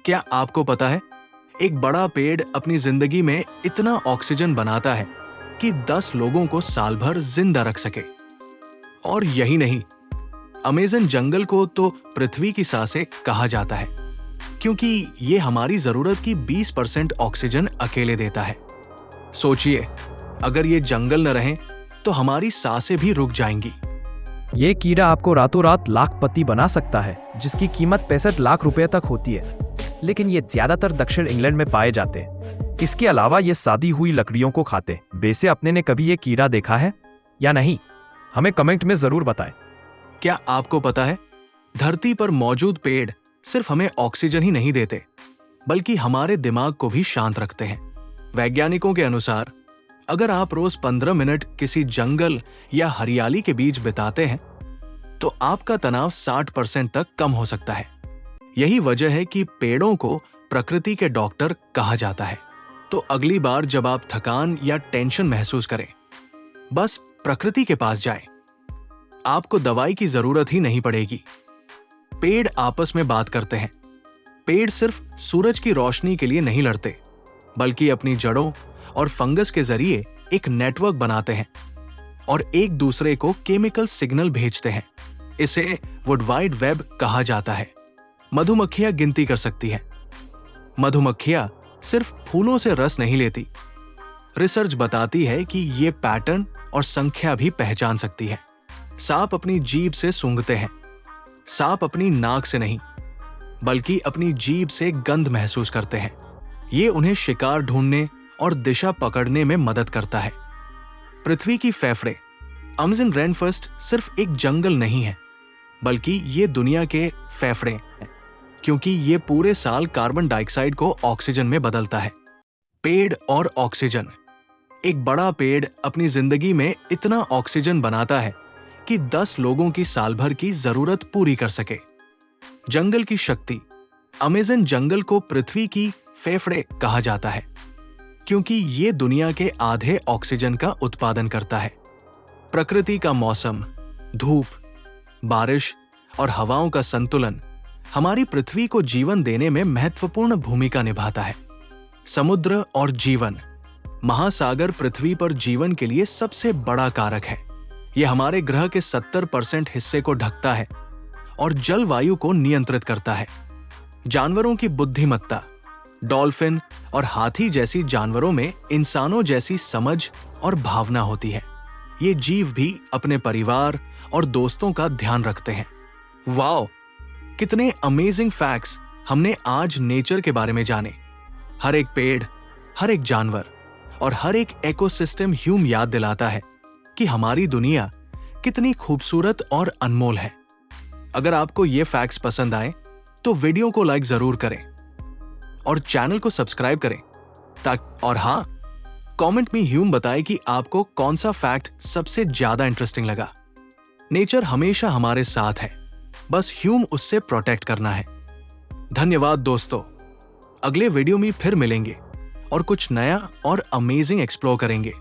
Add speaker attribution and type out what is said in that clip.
Speaker 1: क्या आपको पता है, एक बड़ा पेड़ अपनी जिंदगी में इतना ऑक्सीजन बनाता है कि 10 लोगों को साल भर जिंदा रख सके। और यही नहीं, अमेज़न जंगल को तो पृथ्वी की सांसें कहा जाता है, क्योंकि ये हमारी जरूरत की 20% ऑक्सीजन अकेले देता है। सोचिए, अगर ये जंगल न रहे तो हमारी सांसें भी रुक जाएंगी।
Speaker 2: ये कीड़ा आपको रातों रात लाखपति बना सकता है, जिसकी कीमत 65 लाख रुपए तक होती है, लेकिन ये ज्यादातर दक्षिण इंग्लैंड में पाए जाते हैं। इसके अलावा ये सादी हुई लकड़ियों को खाते। वैसे अपने ने कभी ये कीड़ा देखा है या नहीं, हमें कमेंट में जरूर बताएं।
Speaker 1: क्या आपको पता है, धरती पर मौजूद पेड़ सिर्फ हमें ऑक्सीजन ही नहीं देते, बल्कि हमारे दिमाग को भी शांत रखते हैं। वैज्ञानिकों के अनुसार अगर आप रोज 15 मिनट किसी जंगल या हरियाली के बीच बिताते हैं तो आपका तनाव 60% तक कम हो सकता है। यही वजह है कि पेड़ों को प्रकृति के डॉक्टर कहा जाता है। तो अगली बार जब आप थकान या टेंशन महसूस करें, बस प्रकृति के पास जाएं। आपको दवाई की जरूरत ही नहीं पड़ेगी। पेड़ आपस में बात करते हैं। पेड़ सिर्फ सूरज की रोशनी के लिए नहीं लड़ते, बल्कि अपनी जड़ों और फंगस के जरिए एक नेटवर्क बनाते हैं और एक दूसरे को केमिकल सिग्नल भेजते हैं। इसे वुड वाइड वेब कहा जाता है। मधुमक्खियां गिनती कर सकती हैं। मधुमक्खियां सिर्फ फूलों से रस नहीं लेती। रिसर्च बताती है कि ये पैटर्न और संख्या भी पहचान सकती है। सांप अपनी जीभ से सूंघते हैं। सांप अपनी नाक से नहीं, बल्कि अपनी जीभ से गंध महसूस करते हैं। ये उन्हें शिकार ढूंढने और दिशा पकड़ने में मदद करता है। पृथ्वी की फेफड़े अमेज़न रेनफॉरेस्ट सिर्फ एक जंगल नहीं है, बल्कि ये दुनिया के फेफड़े हैं, क्योंकि ये पूरे साल कार्बन डाइऑक्साइड को ऑक्सीजन में बदलता है। पेड़ और ऑक्सीजन। एक बड़ा पेड़ अपनी जिंदगी में इतना ऑक्सीजन बनाता है कि 10 लोगों की साल भर की जरूरत पूरी कर सके। जंगल की शक्ति। अमेज़न जंगल को पृथ्वी की फेफड़े कहा जाता है, क्योंकि ये दुनिया के आधे ऑक्सीजन का उत्पादन करता है। प्रकृति का मौसम, धूप, बारिश और हवाओं का संतुलन हमारी पृथ्वी को जीवन देने में महत्वपूर्ण भूमिका निभाता है। समुद्र और जीवन। महासागर पृथ्वी पर जीवन के लिए सबसे बड़ा कारक है। यह हमारे ग्रह के 70% हिस्से को ढकता है और जलवायु को नियंत्रित करता है। जानवरों की बुद्धिमत्ता। डॉल्फिन और हाथी जैसी जानवरों में इंसानों जैसी समझ और भावना होती है। ये जीव भी अपने परिवार और दोस्तों का ध्यान रखते हैं। वाओ, कितने अमेजिंग फैक्ट्स हमने आज नेचर के बारे में जाने। हर एक पेड़, हर एक जानवर और हर एक इकोसिस्टम ह्यूम याद दिलाता है कि हमारी दुनिया कितनी खूबसूरत और अनमोल है। अगर आपको ये फैक्ट्स पसंद आए तो वीडियो को लाइक जरूर करें और चैनल को सब्सक्राइब करें। और हाँ, कमेंट में ह्यूम बताएं कि आपको कौन सा फैक्ट सबसे ज्यादा इंटरेस्टिंग लगा। नेचर हमेशा हमारे साथ है, बस ह्यूम उससे प्रोटेक्ट करना है। धन्यवाद दोस्तों। अगले वीडियो में फिर मिलेंगे और कुछ नया और अमेजिंग एक्सप्लोर करेंगे।